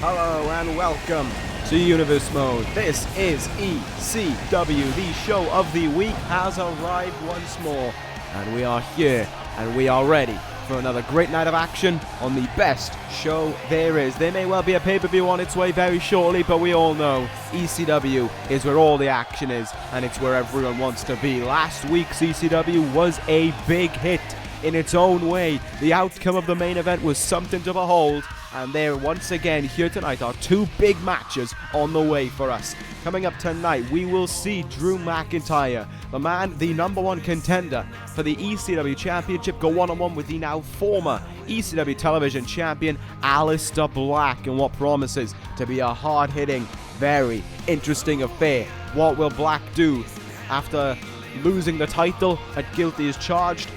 Hello and welcome to Universe Mode. This is ECW. The show of the week has arrived once more, and we are here and we are ready for another great night of action on the best show there is. There may well be a pay-per-view on its way very shortly, but we all know ECW is where all the action is, and it's where everyone wants to be. Last week's ECW was a big hit in its own way. The outcome of the main event was something to behold, and there once again here tonight are two big matches on the way for us. Coming up tonight, we will see Drew McIntyre, the man, the #1 contender for the ECW Championship, go one-on-one with the now former ECW Television Champion Aleister Black in what promises to be a hard-hitting, very interesting affair. What will Black do after losing the title at Guilty as Charged?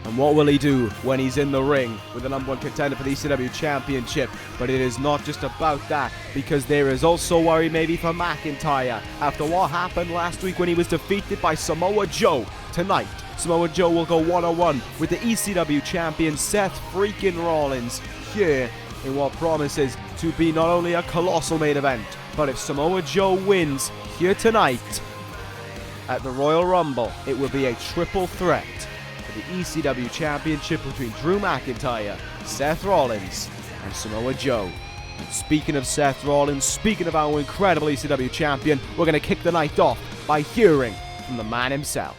And what will he do when he's in the ring with the #1 contender for the ECW Championship? But it is not just about that, because there is also worry maybe for McIntyre after what happened last week when he was defeated by Samoa Joe. Tonight, Samoa Joe will go one-on-one with the ECW Champion Seth freaking Rollins here in what promises to be not only a colossal main event, but if Samoa Joe wins here tonight at the Royal Rumble, it will be a triple threat. The ECW Championship between Drew McIntyre, Seth Rollins, and Samoa Joe. And speaking of Seth Rollins, speaking of our incredible ECW champion, we're going to kick the night off by hearing from the man himself.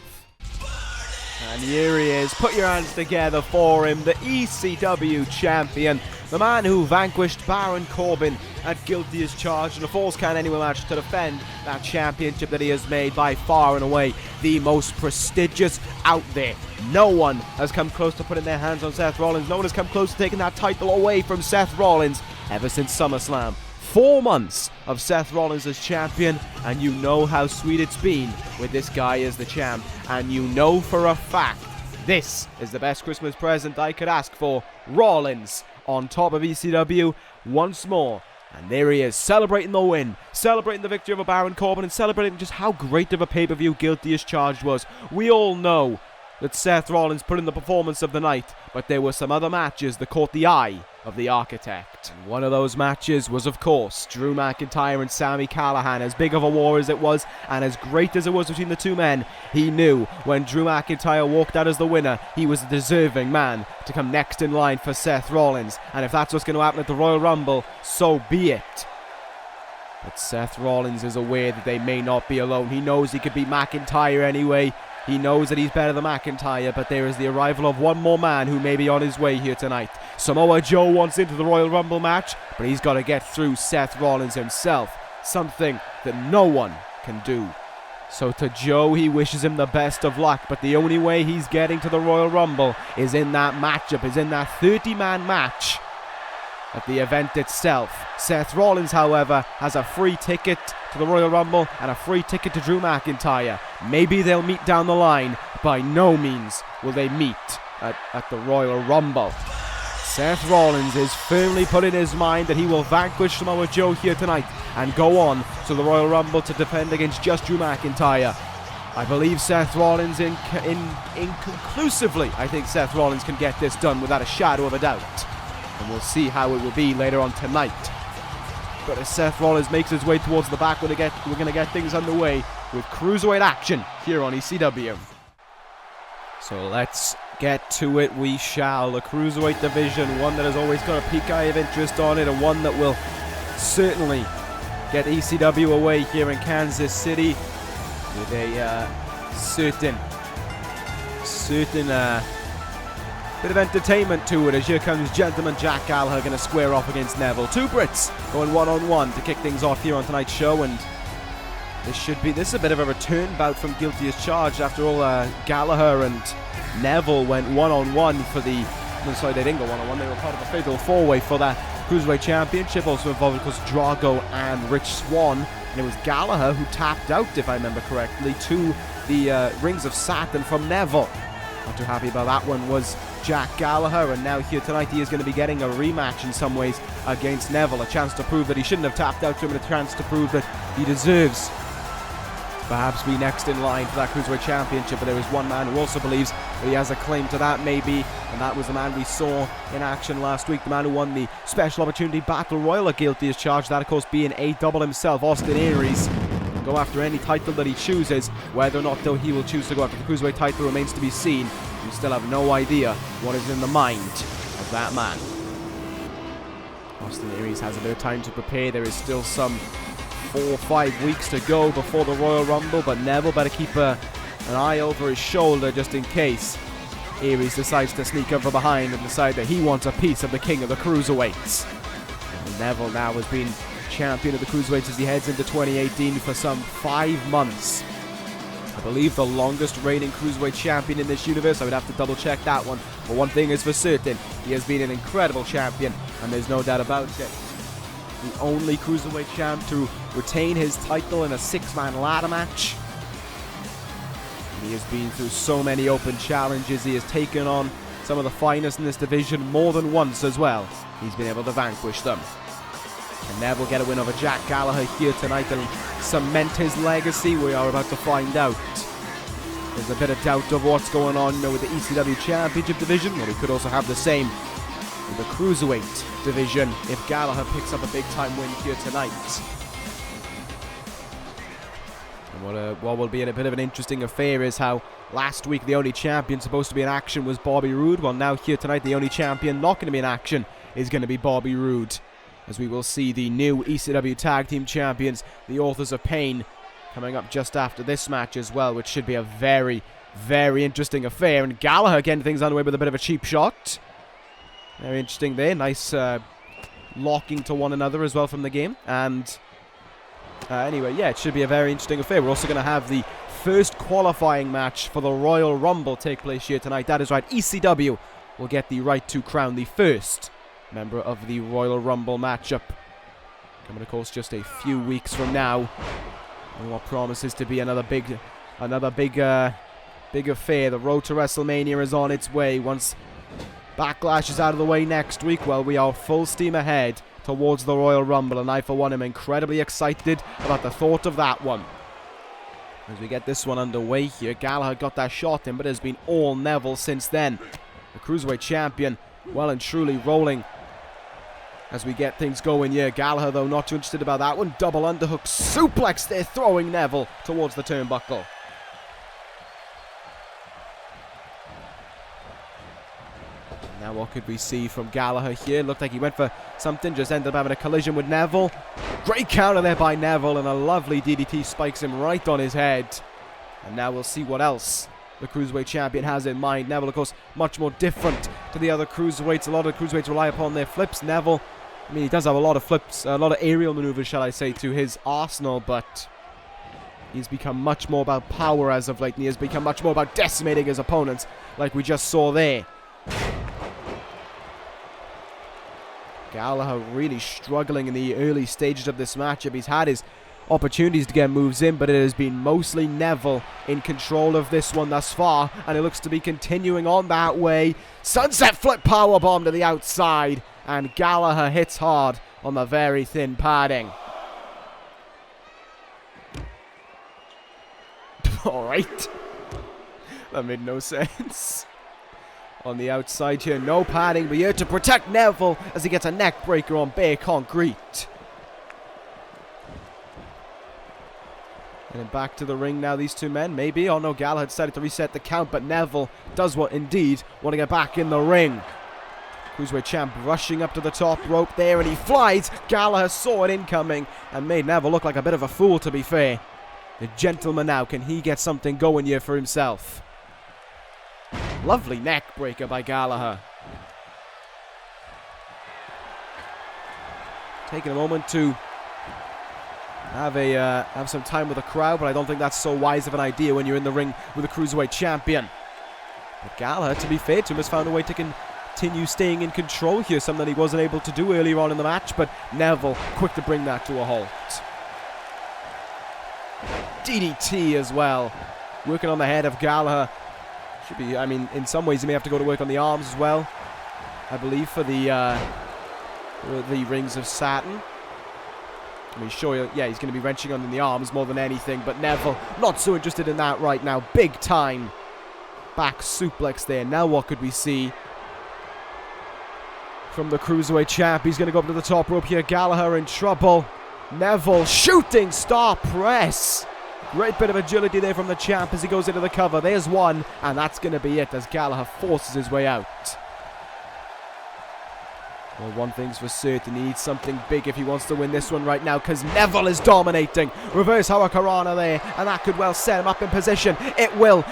And here he is. Put your hands together for him, the ECW champion, the man who vanquished Baron Corbin at Guilty as Charged in a Falls Count Anywhere match to defend that championship that he has made by far and away the most prestigious out there. No one has come close to putting their hands on Seth Rollins. No one has come close to taking that title away from Seth Rollins ever since SummerSlam. 4 months of Seth Rollins as champion, and you know how sweet it's been with this guy as the champ. And you know for a fact this is the best Christmas present I could ask for. Rollins on top of ECW once more. And there he is, celebrating the win, celebrating the victory over Baron Corbin, and celebrating just how great of a pay-per-view Guilty as Charged was. We all know that Seth Rollins put in the performance of the night, but there were some other matches that caught the eye of the architect. And one of those matches was, of course, Drew McIntyre and Sami Callihan. As big of a war as it was, and as great as it was between the two men, he knew when Drew McIntyre walked out as the winner, he was a deserving man to come next in line for Seth Rollins. And if that's what's going to happen at the Royal Rumble, so be it. But Seth Rollins is aware that they may not be alone. He knows he could beat McIntyre anyway. He knows that he's better than McIntyre, but there is the arrival of one more man who may be on his way here tonight. Samoa Joe wants into the Royal Rumble match, but he's got to get through Seth Rollins himself, something that no one can do. So to Joe, he wishes him the best of luck, but the only way he's getting to the Royal Rumble is in that matchup, is in that 30-man match at the event itself. Seth Rollins, however, has a free ticket to the Royal Rumble and a free ticket to Drew McIntyre. Maybe they'll meet down the line. By no means will they meet at the Royal Rumble. Seth Rollins is firmly put in his mind that he will vanquish Samoa Joe here tonight and go on to the Royal Rumble to defend against just Drew McIntyre. I believe Seth Rollins inconclusively. I think Seth Rollins can get this done without a shadow of a doubt. And we'll see how it will be later on tonight. But as Seth Rollins makes his way towards the back, we're going to get things underway with Cruiserweight action here on ECW. So let's get to it, we shall. The Cruiserweight division, one that has always got a peak eye of interest on it, and one that will certainly get ECW away here in Kansas City with a certain bit of entertainment to it, as here comes gentleman Jack Gallagher going to square off against Neville. Two Brits going one-on-one to kick things off here on tonight's show, and this is a bit of a return bout from Guilty as Charged. After all, Gallagher and Neville went one-on-one for they didn't go one-on-one, they were part of the Fatal 4-Way for that Cruiserweight Championship, also involved, of course, Drago and Rich Swann, and it was Gallagher who tapped out, if I remember correctly, to the Rings of Saturn from Neville. Not too happy about that one was Jack Gallagher, and now here tonight he is going to be getting a rematch in some ways against Neville, a chance to prove that he shouldn't have tapped out to him, and a chance to prove that he deserves perhaps be next in line for that Cruiserweight Championship. But there is one man who also believes that he has a claim to that, maybe, and that was the man we saw in action last week, the man who won the Special Opportunity Battle Royal at Guilty as Charged, that of course being a double himself, Austin Aries. Go after any title that he chooses. Whether or not though he will choose to go after the Cruiserweight title remains to be seen. We still have no idea what is in the mind of that man. Austin Aries has a bit of time to prepare. There is still some 4 or 5 weeks to go before the Royal Rumble, but Neville better keep an eye over his shoulder just in case Aries decides to sneak over behind and decide that he wants a piece of the King of the Cruiserweights. And Neville now has been champion of the Cruiserweights as he heads into 2018 for some 5 months. I believe the longest reigning Cruiserweight champion in this universe. I would have to double check that one, but one thing is for certain, he has been an incredible champion, and there's no doubt about it. The only Cruiserweight champ to retain his title in a 6-man ladder match. He has been through so many open challenges. He has taken on some of the finest in this division more than once as well. He's been able to vanquish them. And Neville get a win over Jack Gallagher here tonight and cement his legacy. We are about to find out. There's a bit of doubt of what's going on with the ECW Championship division. Well, we could also have the same with the Cruiserweight division if Gallagher picks up a big-time win here tonight. And what will be a bit of an interesting affair is how last week the only champion supposed to be in action was Bobby Roode. Well, now here tonight the only champion not going to be in action is going to be Bobby Roode, as we will see the new ECW Tag Team Champions, the Authors of Pain, coming up just after this match as well, which should be a very, very interesting affair. And Gallagher getting things underway with a bit of a cheap shot. Very interesting there. Nice locking to one another as well from the game. And anyway, yeah, it should be a very interesting affair. We're also going to have the first qualifying match for the Royal Rumble take place here tonight. That is right, ECW will get the right to crown the first member of the Royal Rumble matchup, coming of course just a few weeks from now, and what promises to be another big affair. The road to WrestleMania is on its way. Once Backlash is out of the way next week, well, we are full steam ahead towards the Royal Rumble, and I for one am incredibly excited about the thought of that one. As we get this one underway here, Gallagher got that shot in, but it has been all Neville since then. The Cruiserweight Champion well and truly rolling as we get things going here. Gallagher, though, not too interested about that one. Double underhook suplex there, throwing Neville towards the turnbuckle. Now what could we see from Gallagher here? Looked like he went for something, just ended up having a collision with Neville. Great counter there by Neville, and a lovely DDT spikes him right on his head. And now we'll see what else the Cruiserweight Champion has in mind. Neville, of course, much more different to the other Cruiserweights. A lot of Cruiserweights rely upon their flips. Neville, I mean, he does have a lot of flips, a lot of aerial maneuvers, shall I say, to his arsenal, but he's become much more about power as of late, and he has become much more about decimating his opponents, like we just saw there. Gallagher really struggling in the early stages of this matchup. He's had his opportunities to get moves in, but it has been mostly Neville in control of this one thus far, and it looks to be continuing on that way. Sunset flip powerbomb to the outside, and Gallagher hits hard on the very thin padding. Alright. That made no sense. On the outside here, no padding, but here to protect Neville as he gets a neck breaker on bare concrete. And then back to the ring now, these two men, maybe. Oh no, Gallagher decided to reset the count, but Neville does indeed want to get back in the ring. Cruiserweight champ rushing up to the top rope there, and he flies. Gallagher saw it incoming and made Neville look like a bit of a fool, to be fair. The gentleman now, can he get something going here for himself? Lovely neck breaker by Gallagher. Taking a moment to have some time with the crowd, but I don't think that's so wise of an idea when you're in the ring with a Cruiserweight champion. But Gallagher, to be fair to him, has found a way to continue staying in control here, something that he wasn't able to do earlier on in the match, but Neville quick to bring that to a halt. DDT as well, working on the head of Gallagher. Should be, I mean, in some ways he may have to go to work on the arms as well, I believe, for the Rings of Saturn. I mean, sure, yeah, he's going to be wrenching on in the arms more than anything, but Neville not so interested in that right now. Big time back suplex there. Now what could we see from the Cruiserweight champ? He's going to go up to the top rope here. Gallagher in trouble. Neville shooting star press. Great bit of agility there from the champ as he goes into the cover. There's one, and that's going to be it as Gallagher forces his way out. Well, one thing's for certain, he needs something big if he wants to win this one right now, because Neville is dominating. Reverse Hurricanrana there, and that could well set him up in position. It will.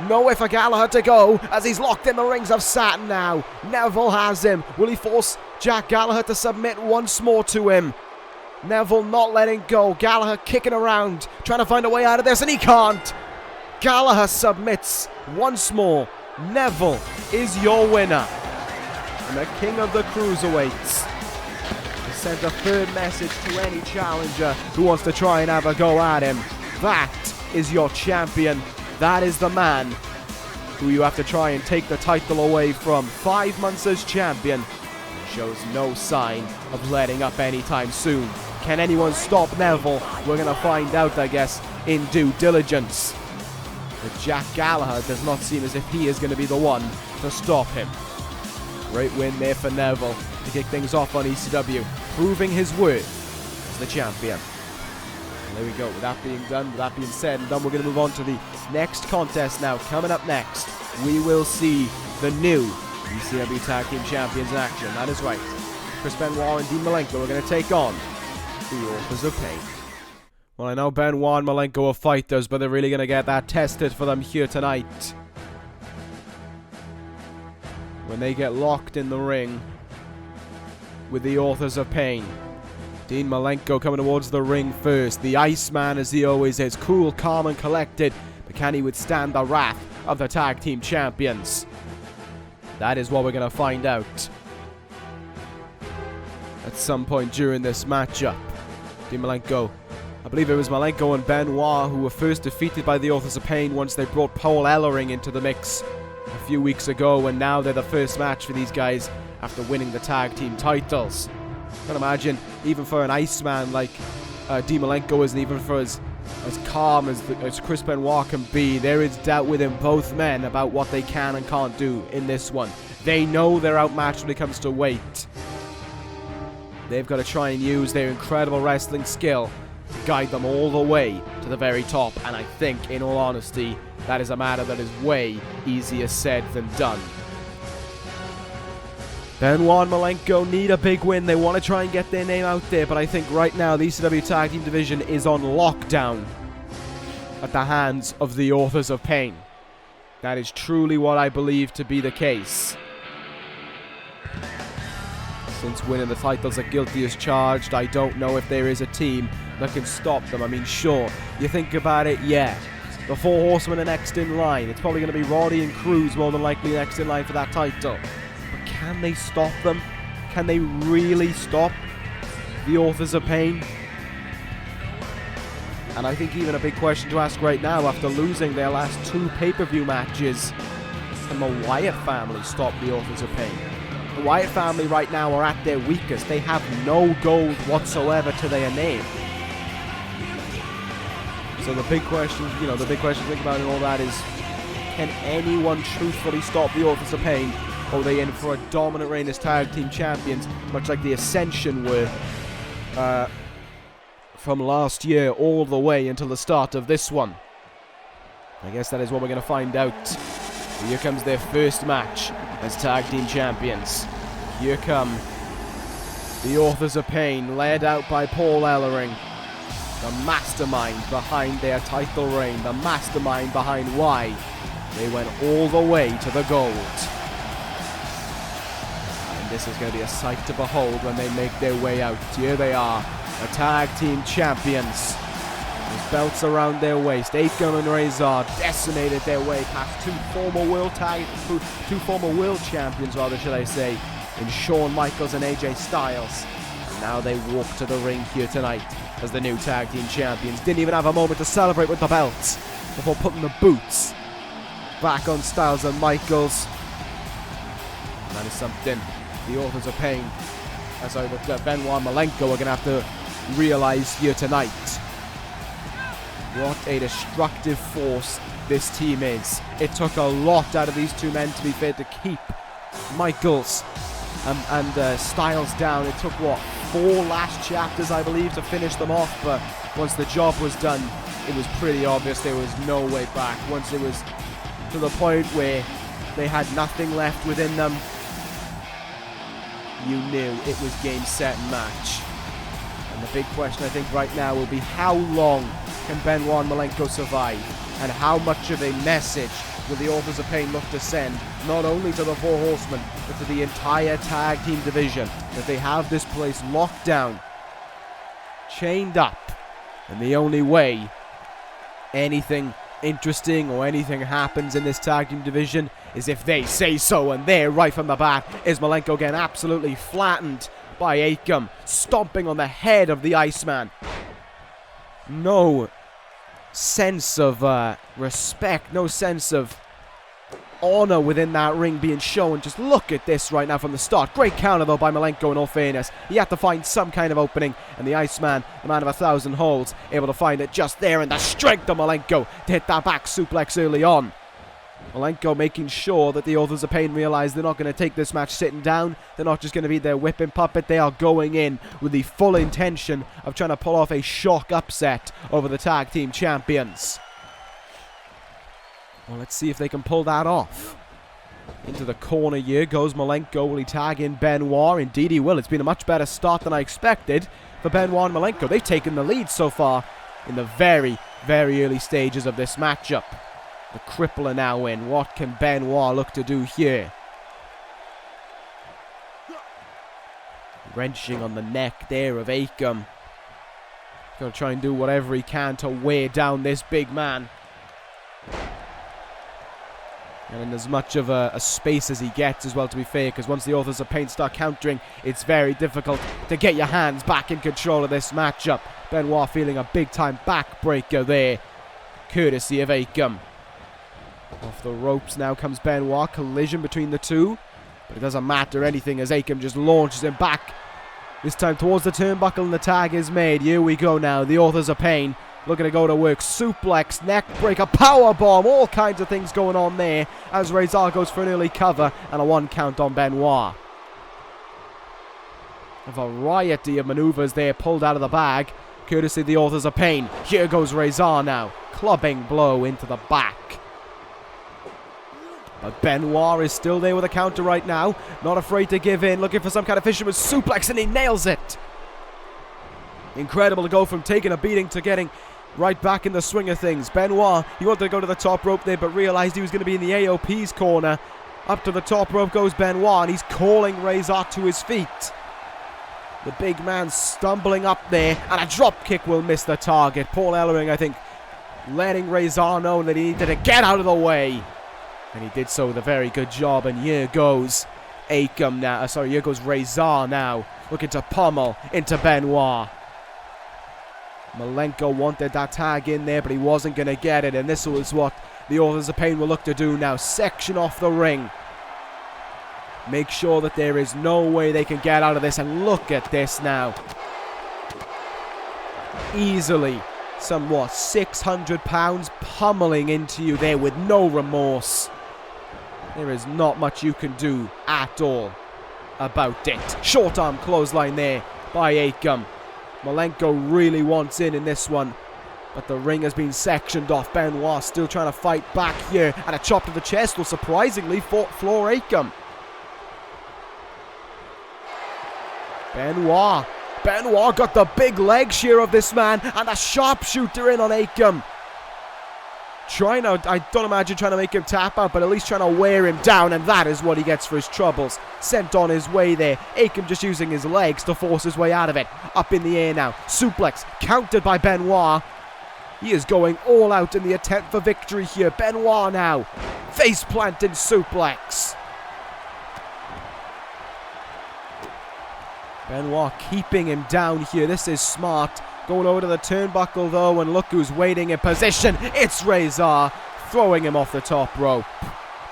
Nowhere for Gallagher to go as he's locked in the rings of Saturn now. Neville has him. Will he force Jack Gallagher to submit once more to him? Neville not letting go. Gallagher kicking around, trying to find a way out of this, and he can't. Gallagher submits once more. Neville is your winner. And the king of the cruiserweights has sent a third message to any challenger who wants to try and have a go at him. That is your champion. That is the man who you have to try and take the title away from. 5 months as champion. Shows no sign of letting up anytime soon. Can anyone stop Neville? We're going to find out, I guess, in due diligence. But Jack Gallagher does not seem as if he is going to be the one to stop him. Great win there for Neville to kick things off on ECW, proving his worth as the champion. And there we go. With that being done, with that being said and done, we're going to move on to the next contest now. Coming up next, we will see the new ECW Tag Team Champions in action. That is right. Chris Benoit and Dean Malenko are going to take on the Authors of Pain. Well, I know Benoit and Malenko are fighters, but they're really going to get that tested for them here tonight. When they get locked in the ring with the Authors of Pain. Dean Malenko coming towards the ring first. The Iceman, as he always is, cool, calm and collected. But can he withstand the wrath of the Tag Team Champions? That is what we're going to find out at some point during this matchup. Dean Malenko, I believe it was Malenko and Benoit who were first defeated by the Authors of Pain once they brought Paul Ellering into the mix a few weeks ago, and now they're the first match for these guys after winning the tag team titles. I can imagine, even for an Iceman like Dean Malenko is, and even for as calm as Chris Benoit can be, there is doubt within both men about what they can and can't do in this one. They know they're outmatched when it comes to weight. They've got to try and use their incredible wrestling skill to guide them all the way to the very top, and I think, in all honesty, that is a matter that is way easier said than done. Benoit and Malenko need a big win. They want to try and get their name out there, but I think right now the ECW Tag Team Division is on lockdown at the hands of the Authors of Pain. That is truly what I believe to be the case. Since winning the titles are guilty as charged, I don't know if there is a team that can stop them. I mean, sure, you think about it, yeah. The Four Horsemen are next in line. It's probably going to be Roddy and Cruz more than likely next in line for that title. But can they stop them? Can they really stop the Authors of Pain? And I think even a big question to ask right now, after losing their last 2 pay-per-view matches, can the Wyatt family stop the Authors of Pain? The Wyatt family right now are at their weakest. They have no gold whatsoever to their name. So the big question, the big question to think about in all that is, can anyone truthfully stop the Authors of Pain? Or are they in for a dominant reign as tag team champions, much like the Ascension were from last year all the way until the start of this one? I guess that is what we're going to find out. Here comes their first match as tag team champions. Here come the Authors of Pain, led out by Paul Ellering, the mastermind behind their title reign, the mastermind behind why they went all the way to the gold. And this is going to be a sight to behold when they make their way out. Here they are, the tag team champions. With belts around their waist, 8 Gun and Razor decimated their way past two former world champions, should I say, in Shawn Michaels and AJ Styles. And now they walk to the ring here tonight as the new tag team champions. Didn't even have a moment to celebrate with the belts before putting the boots back on Styles and Michaels. And that is something the Authors of Pain, Benoit and Malenko are going to have to realize here tonight. What a destructive force this team is. It took a lot out of these two men, to be fair, to keep Michaels and Styles down. It took, what, 4 last chapters, I believe, to finish them off. But once the job was done, it was pretty obvious there was no way back. Once it was to the point where they had nothing left within them, you knew it was game, set, and match. And the big question, I think, right now will be how long can Benoit and Malenko survive? And how much of a message will the Authors of Pain look to send, not only to the 4 Horsemen, but to the entire tag team division, that they have this place locked down, chained up, and the only way anything interesting or anything happens in this tag team division is if they say so. And there, right from the bat, is Malenko getting absolutely flattened by Akam, stomping on the head of the Iceman. No sense of respect, no sense of honor within that ring being shown. Just look at this right now from the start. Great counter though by Malenko, in all fairness. He had to find some kind of opening, and the Iceman, the man of 1,000 holds, able to find it just there, and the strength of Malenko to hit that back suplex early on. Malenko making sure that the Authors of Pain realize they're not going to take this match sitting down. They're not just going to be their whipping puppet. They are going in with the full intention of trying to pull off a shock upset over the tag team champions. Well, let's see if they can pull that off. Into the corner here goes Malenko. Will he tag in Benoit? Indeed he will. It's been a much better start than I expected for Benoit and Malenko. They've taken the lead so far in the very, very early stages of this matchup. The crippler now in. What can Benoit look to do here? Wrenching on the neck there of Akam. Gonna try and do whatever he can to wear down this big man. And in as much of a space as he gets as well, to be fair, because once the Authors of Pain start countering, it's very difficult to get your hands back in control of this matchup. Benoit feeling a big-time backbreaker there, courtesy of Akam. Off the ropes now comes Benoit. Collision between the two. But it doesn't matter anything as Akam just launches him back. This time towards the turnbuckle, and the tag is made. Here we go now. The Authors of Pain looking to go to work. Suplex, neck breaker, powerbomb. All kinds of things going on there as Razor goes for an early cover and a 1 count on Benoit. A variety of maneuvers there pulled out of the bag, courtesy of the Authors of Pain. Here goes Razor now. Clubbing blow into the back. But Benoit is still there with a counter right now. Not afraid to give in. Looking for some kind of fisherman's suplex, and he nails it. Incredible to go from taking a beating to getting right back in the swing of things. Benoit, he wanted to go to the top rope there, but realized he was going to be in the AOP's corner. Up to the top rope goes Benoit, and he's calling Razor to his feet. The big man stumbling up there, and a drop kick will miss the target. Paul Ellering, I think, letting Razor know that he needed to get out of the way. And he did so with a very good job. And here goes Akam now. Here goes Razor now. Looking to pummel into Benoit. Malenko wanted that tag in there, but he wasn't going to get it. And this was what the Authors of Pain will look to do now. Section off the ring. Make sure that there is no way they can get out of this. And look at this now. Easily. Somewhat 600 pounds pummeling into you there with no remorse. There is not much you can do at all about it. Short arm clothesline there by Akam. Malenko really wants in this one, but the ring has been sectioned off. Benoit still trying to fight back here, and a chop to the chest will surprisingly floor Akam. Benoit got the big leg shear of this man, and a sharpshooter in on Akam. I don't imagine trying to make him tap out, but at least trying to wear him down, and that is what he gets for his troubles. Sent on his way there. Akam just using his legs to force his way out of it. Up in the air now. Suplex, countered by Benoit. He is going all out in the attempt for victory here. Benoit now. Face planted suplex. Benoit keeping him down here. This is smart. Going over to the turnbuckle though, and look who's waiting in position. It's Razor, throwing him off the top rope.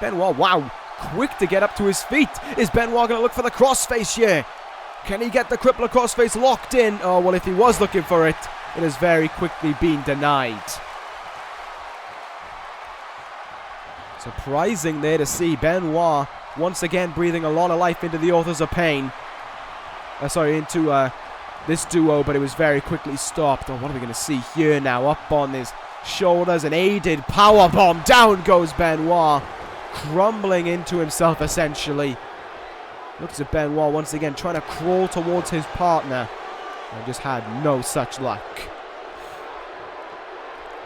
Benoit, wow, quick to get up to his feet. Is Benoit going to look for the crossface here? Can he get the crippler crossface locked in? Oh, well, if he was looking for it, it has very quickly been denied. Surprising there to see Benoit once again breathing a lot of life into the Authors of Pain. Into this duo, but it was very quickly stopped. Oh, what are we going to see here now? Up on his shoulders, an aided powerbomb. Down goes Benoit, crumbling into himself essentially. Looks at Benoit once again, trying to crawl towards his partner. And just had no such luck.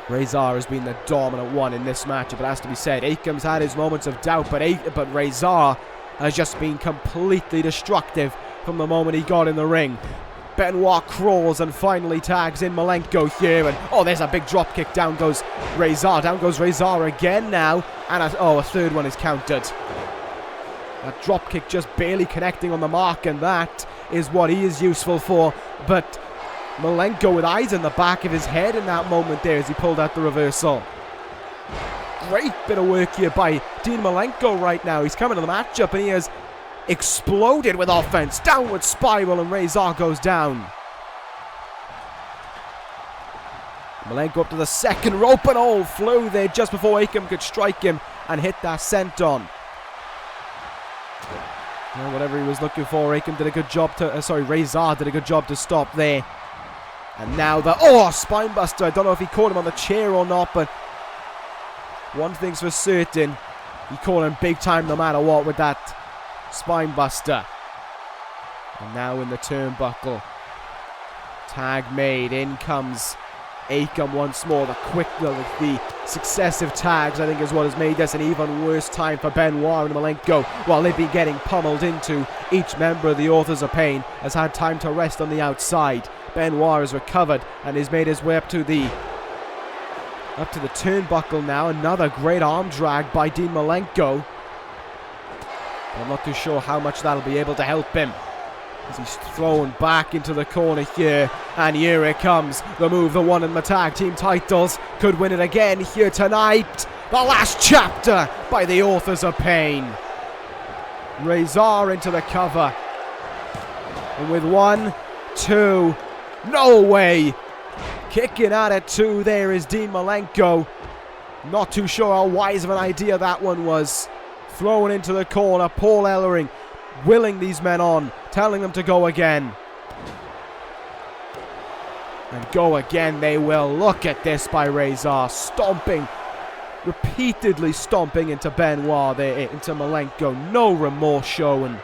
Rezar has been the dominant one in this matchup, it has to be said. Akam's had his moments of doubt, but Rezar has just been completely destructive from the moment he got in the ring. Benoit crawls and finally tags in Malenko here, and oh, there's a big drop kick. Down goes Rezar. Down goes Rezar again now, and a third one is countered. That drop kick just barely connecting on the mark, and that is what he is useful for. But Malenko with eyes in the back of his head in that moment there as he pulled out the reversal. Great bit of work here by Dean Malenko right now. He's coming to the matchup and he has exploded with offense. Downward spiral, and Rezar goes down. Malenko up to the second rope, and all flew there just before Akam could strike him and hit that senton. Well, whatever he was looking for, Akam did a good job to... Rezar did a good job to stop there. And now the... Oh, spinebuster. I don't know if he caught him on the chair or not, but one thing's for certain. He caught him big time no matter what with that spinebuster. And now in the turnbuckle. Tag made. In comes Akam once more. The successive tags, I think, is what has made this an even worse time for Benoit and Malenko. While they've been getting pummeled into, each member of the Authors of Pain has had time to rest on the outside. Benoit has recovered and has made his way up to the turnbuckle now. Another great arm drag by Dean Malenko. I'm not too sure how much that'll be able to help him, as he's thrown back into the corner here. And here it comes. The move, the one in the tag team titles. Could win it again here tonight. The last chapter by the Authors of Pain. Rezar into the cover. And with 1, 2, no way. Kicking at it too there is Dean Malenko. Not too sure how wise of an idea that one was. Thrown into the corner. Paul Ellering willing these men on, telling them to go again. And go again they will. Look at this by Rezar, stomping, repeatedly stomping into Benoit there, into Malenko. No remorse showing.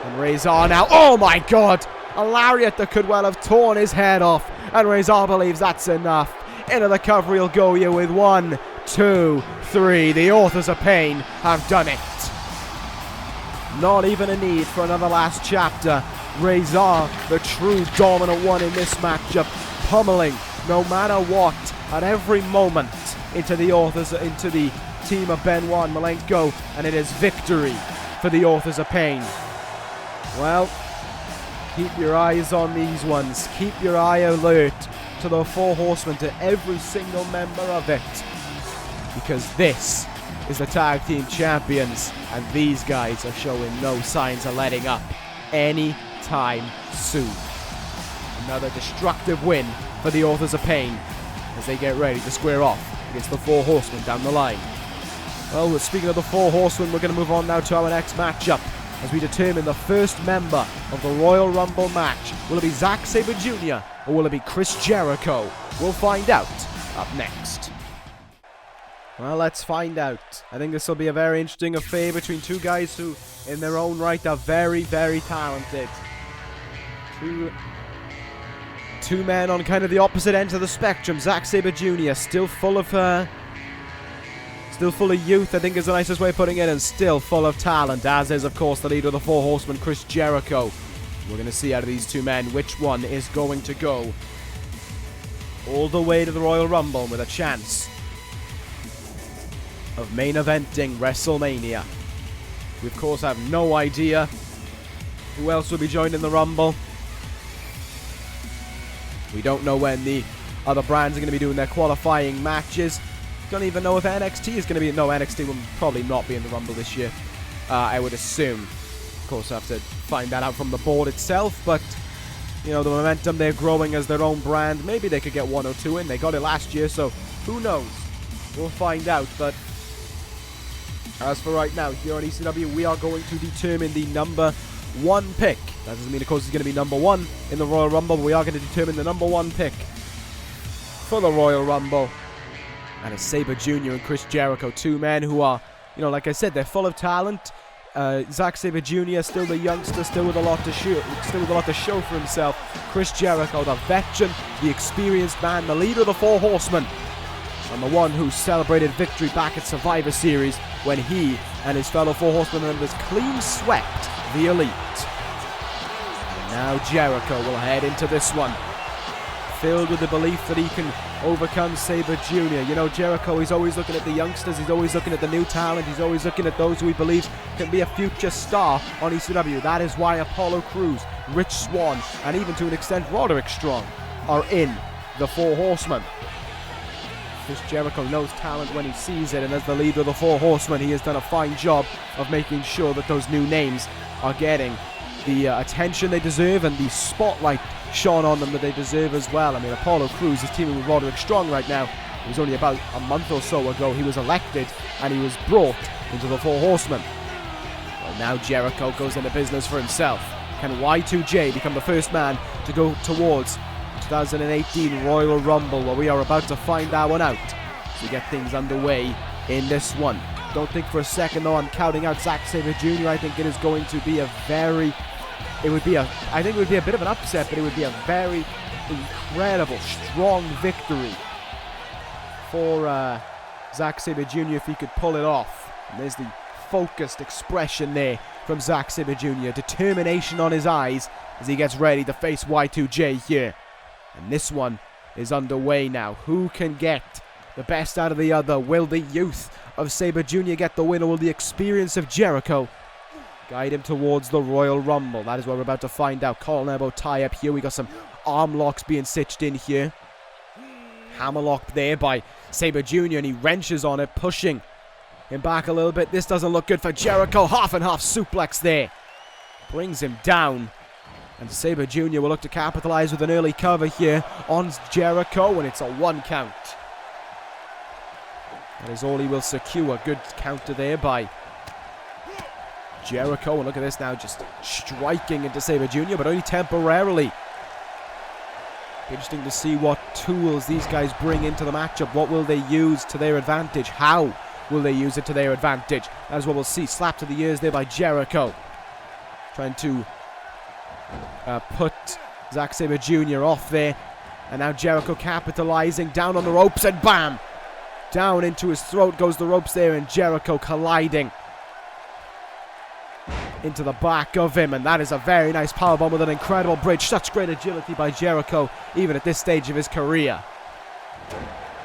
And Rezar now, oh my god, a lariat that could well have torn his head off. And Rezar believes that's enough. Into the cover he'll go here with 1, 2, 3. The Authors of Pain have done it. Not even a need for another last chapter. Rezar, the true dominant one in this matchup, pummeling no matter what at every moment into the team of Benoit and Malenko, and it is victory for the Authors of Pain. Well, keep your eyes on these ones. Keep your eye alert to the Four Horsemen, to every single member of it, because this is the tag team champions, and these guys are showing no signs of letting up anytime soon. Another destructive win for the Authors of Pain as they get ready to square off against the Four Horsemen down the line. Well, speaking of the Four Horsemen, we're going to move on now to our next matchup as we determine the first member of the Royal Rumble match. Will it be Zack Sabre Jr. or will it be Chris Jericho? We'll find out up next. Well, let's find out. I think this will be a very interesting affair between two guys who, in their own right, are very, very talented. Two men on kind of the opposite ends of the spectrum. Zack Sabre Jr. still full of youth, I think is the nicest way of putting it, and still full of talent, as is, of course, the leader of the Four Horsemen, Chris Jericho. We're going to see out of these two men which one is going to go all the way to the Royal Rumble with a chance of main eventing WrestleMania. We, of course, have no idea who else will be joining the Rumble. We don't know when the other brands are going to be doing their qualifying matches. Don't even know if NXT is going to be... No, NXT will probably not be in the Rumble this year, I would assume. course, have to find that out from the board itself, but, you know, the momentum they're growing as their own brand. Maybe they could get 1 or 2 in. They got it last year, so who knows? We'll find out, but as for right now, here on ECW, we are going to determine the number 1 pick. That doesn't mean, of course, he's going to be number 1 in the Royal Rumble, but we are going to determine the number 1 pick for the Royal Rumble. And it's Sabre Jr. and Chris Jericho, 2 men who are, you know, like I said, they're full of talent. Zack Sabre Jr. still the youngster, still with a lot to show for himself. Chris Jericho, the veteran, the experienced man, the leader of the 4 Horsemen, and the one who celebrated victory back at Survivor Series when he and his fellow 4 Horsemen members clean swept the Elite. And now Jericho will head into this one, filled with the belief that he can overcome Sabre Jr. You know, Jericho, he's always looking at the youngsters, he's always looking at the new talent, he's always looking at those who he believes can be a future star on ECW. That is why Apollo Crews, Rich Swann, and even to an extent Roderick Strong are in the 4 Horsemen. Chris Jericho knows talent when he sees it, and as the leader of the 4 Horsemen, he has done a fine job of making sure that those new names are getting the attention they deserve and the spotlight shone on them that they deserve as well. I mean, Apollo Crews is teaming with Roderick Strong right now. It was only about a month or so ago he was elected and he was brought into the 4 Horsemen. Well, now Jericho goes into business for himself. Can Y2J become the first man to go towards 2018 Royal Rumble? Well, we are about to find that one out to get things underway in this one. Don't think for a second though I'm counting out Zack Sabre Jr. I think it is going to be I think it would be a bit of an upset, but it would be a very incredible, strong victory for Zack Sabre Jr. if he could pull it off. And there's the focused expression there from Zack Sabre Jr. Determination on his eyes as he gets ready to face Y2J here. And this one is underway now. Who can get the best out of the other? Will the youth of Sabre Jr. get the win, or will the experience of Jericho guide him towards the Royal Rumble? That is what we're about to find out. Collar and elbow tie up here. We got some arm locks being stitched in here. Hammerlock there by Sabre Jr. and he wrenches on it, pushing him back a little bit. This doesn't look good for Jericho. Half and half suplex there. Brings him down. And Sabre Jr. will look to capitalize with an early cover here on Jericho, and it's a 1 count. That is all he will secure. Good counter there by Jericho, and look at this now, just striking into Sabre Jr., but only temporarily. Interesting to see what tools these guys bring into the matchup. What will they use to their advantage? How will they use it to their advantage? That is what we'll see. Slap to the ears there by Jericho, trying to put Zack Sabre Jr. off there, and now Jericho capitalizing, down on the ropes, and bam! Down into his throat goes the ropes there, and Jericho colliding into the back of him, and that is a very nice powerbomb with an incredible bridge. Such great agility by Jericho, even at this stage of his career.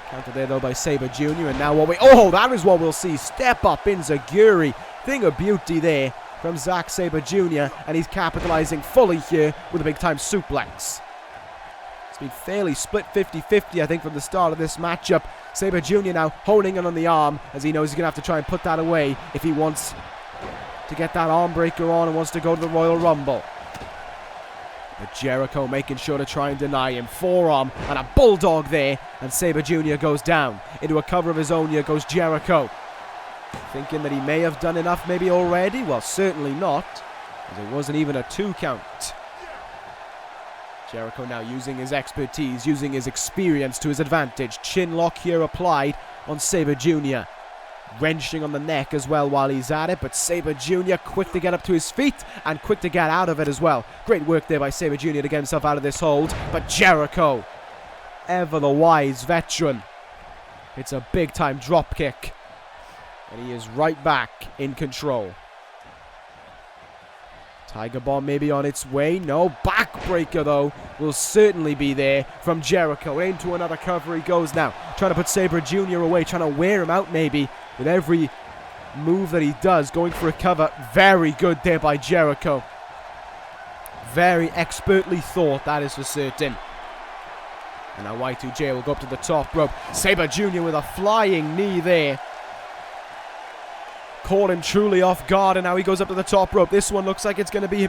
Counter there though by Sabre Jr., and now that is what we'll see. Step up Inzaguri. Thing of beauty there from Zack Sabre Jr., and he's capitalizing fully here with a big time suplex. It's been fairly split 50-50, I think, from the start of this matchup. Sabre Jr. now holding in on the arm, as he knows he's going to have to try and put that away if he wants to get that arm breaker on and wants to go to the Royal Rumble. But Jericho making sure to try and deny him. Forearm and a bulldog there, and Sabre Jr. goes down. Into a cover of his own here goes Jericho. Thinking that he may have done enough maybe already? Well, certainly not, as it wasn't even a 2 count. Jericho now using his expertise, using his experience to his advantage. Chin lock here applied on Sabre Jr. Wrenching on the neck as well while he's at it, but Sabre Jr. quick to get up to his feet and quick to get out of it as well. Great work there by Sabre Jr. to get himself out of this hold, but Jericho, ever the wise veteran, it's a big time drop kick, and he is right back in control. Tiger Bomb maybe on its way. No, backbreaker though will certainly be there from Jericho. Into another cover he goes now, trying to put Sabre Jr. away, trying to wear him out maybe with every move that he does, going for a cover. Very good there by Jericho. Very expertly thought, that is for certain. And now Y2J will go up to the top rope. Sabre Jr. with a flying knee there. caught him truly off guard, and now he goes up to the top rope. This one looks like it's going to be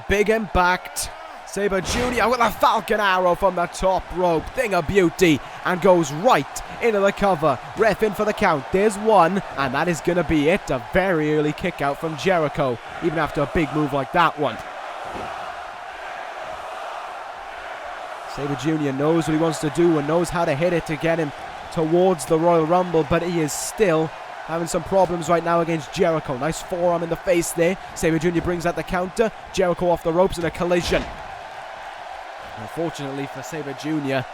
big impact. Sabre Jr. with a Falcon Arrow from the top rope. Thing of beauty. And goes right into the cover. Ref in for the count. There's one. And that is going to be it. A very early kick out from Jericho. Even after a big move like that one. Sabre Jr. knows what he wants to do and knows how to hit it to get him towards the Royal Rumble. But he is still having some problems right now against Jericho. Nice forearm in the face there. Sabre Jr. brings out the counter. Jericho off the ropes in a collision. Unfortunately for Sabre Jr.,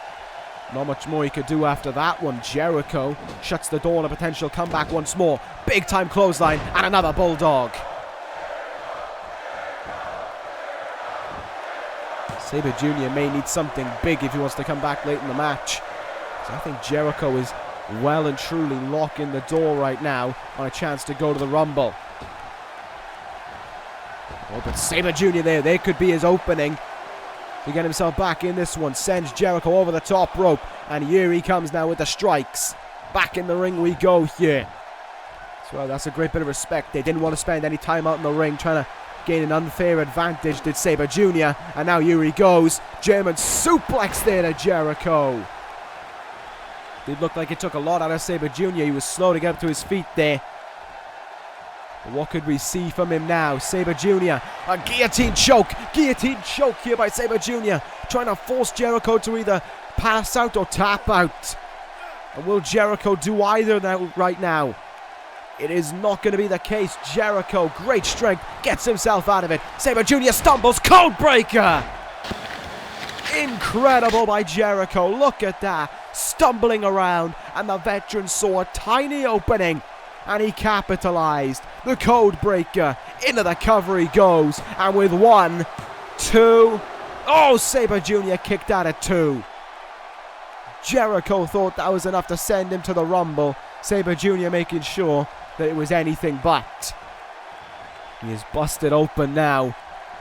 not much more he could do after that one. Jericho shuts the door on a potential comeback once more. Big time clothesline and another bulldog. Sabre Jr. may need something big if he wants to come back late in the match. So I think Jericho is well and truly locking the door right now on a chance to go to the Rumble. Oh, but Sabre Jr. there could be his opening to get himself back in this one. Sends Jericho over the top rope, and here he comes now with the strikes. Back in the ring we go here. So that's a great bit of respect. They didn't want to spend any time out in the ring trying to gain an unfair advantage, did Sabre Jr. And now here he goes. German suplex there to Jericho. It looked like it took a lot out of Sabre Jr. He was slow to get up to his feet there. But what could we see from him now? Sabre Jr. A guillotine choke. Guillotine choke here by Sabre Jr. Trying to force Jericho to either pass out or tap out. And will Jericho do either right now? It is not going to be the case. Jericho, great strength, gets himself out of it. Sabre Jr. stumbles. Codebreaker. Incredible by Jericho. Look at that. Stumbling around. And the veteran saw a tiny opening. And he capitalized. The Codebreaker. Into the cover he goes. And with 1, 2. Oh, Sabre Jr. kicked out at 2. Jericho thought that was enough to send him to the Rumble. Sabre Jr. making sure that it was anything but. He is busted open now.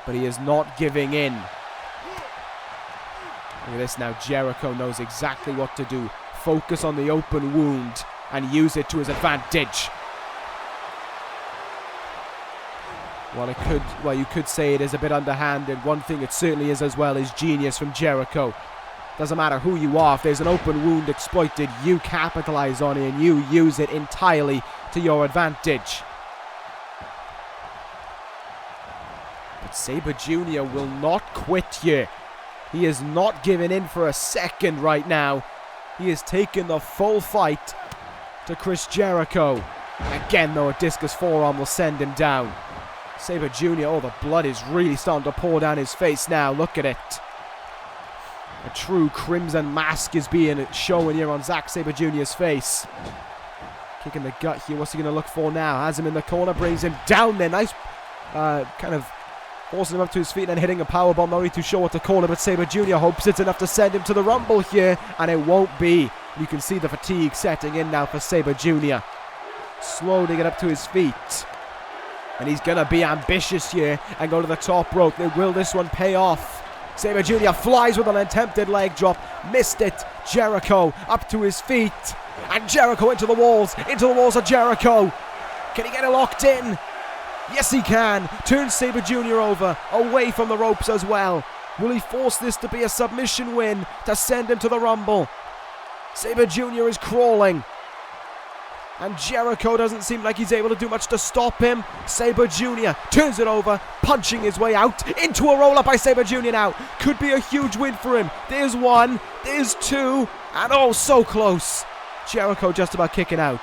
But he is not giving in. Look at this now. Jericho knows exactly what to do. Focus on the open wound and use it to his advantage. Well, you could say it is a bit underhanded. One thing it certainly is as well is genius from Jericho. Doesn't matter who you are, if there's an open wound exploited, you capitalize on it and you use it entirely to your advantage. But Sabre Jr. will not quit here. He is not giving in for a second right now. He is taking the full fight to Chris Jericho. Again, though, a discus forearm will send him down. Sabre Jr., oh, the blood is really starting to pour down his face now. Look at it. A true crimson mask is being shown here on Zack Sabre Jr.'s face. Kick in the gut here. What's he going to look for now? Has him in the corner, brings him down there. Nice kind of forcing him up to his feet and then hitting a powerbomb. Not really too sure what to call it, but Sabre Jr. hopes it's enough to send him to the Rumble here, and it won't be. You can see the fatigue setting in now for Sabre Jr. Slow to get up to his feet. And he's going to be ambitious here and go to the top rope. Will this one pay off? Sabre Jr. flies with an attempted leg drop. Missed it. Jericho up to his feet. And Jericho into the walls. Into the walls of Jericho. Can he get it locked in? Yes, he can. Turns Sabre Jr. over. Away from the ropes as well. Will he force this to be a submission win to send him to the Rumble? Sabre Jr. is crawling. And Jericho doesn't seem like he's able to do much to stop him. Sabre Jr. turns it over, punching his way out into a roll-up by Sabre Jr. now. Could be a huge win for him. There's 1, there's 2, and oh, so close. Jericho just about kicking out.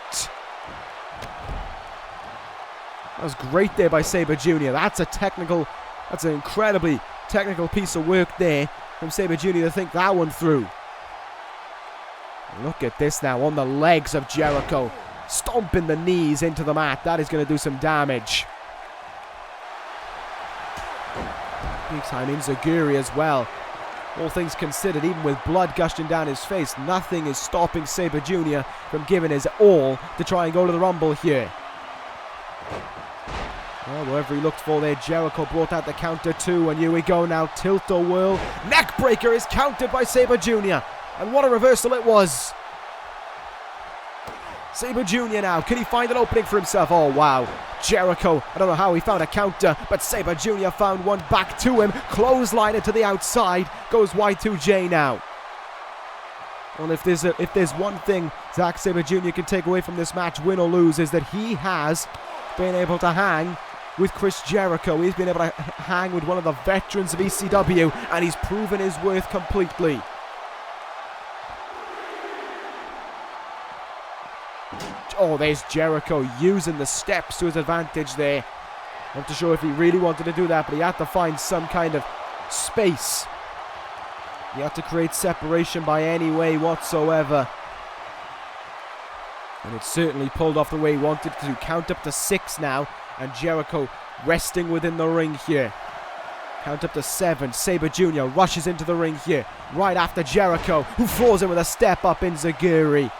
That was great there by Sabre Jr. That's an incredibly technical piece of work there from Sabre Jr. to think that one through. Look at this now on the legs of Jericho. Stomping the knees into the mat. That is going to do some damage. Big time enziguri as well. All things considered, even with blood gushing down his face, nothing is stopping Sabre Jr. from giving his all to try and go to the Rumble here. Well, wherever he looked for there, Jericho brought out the counter too, and here we go now. Tilt-a-whirl. Neckbreaker is countered by Sabre Jr. And what a reversal it was. Sabre Jr. now, can he find an opening for himself? Oh wow, Jericho, I don't know how he found a counter, but Sabre Jr. found one back to him, clothesline it to the outside, goes Y2J now. Well, if there's one thing Zack Sabre Jr. can take away from this match, win or lose, is that he has been able to hang with Chris Jericho. He's been able to hang with one of the veterans of ECW, and he's proven his worth completely. Oh, there's Jericho using the steps to his advantage there. Not too sure if he really wanted to do that, but he had to find some kind of space. He had to create separation by any way whatsoever. And it certainly pulled off the way he wanted to. Count up to 6 now, and Jericho resting within the ring here. Count up to 7. Sabre Jr. rushes into the ring here, right after Jericho, who floors him with a step up in Zaguri.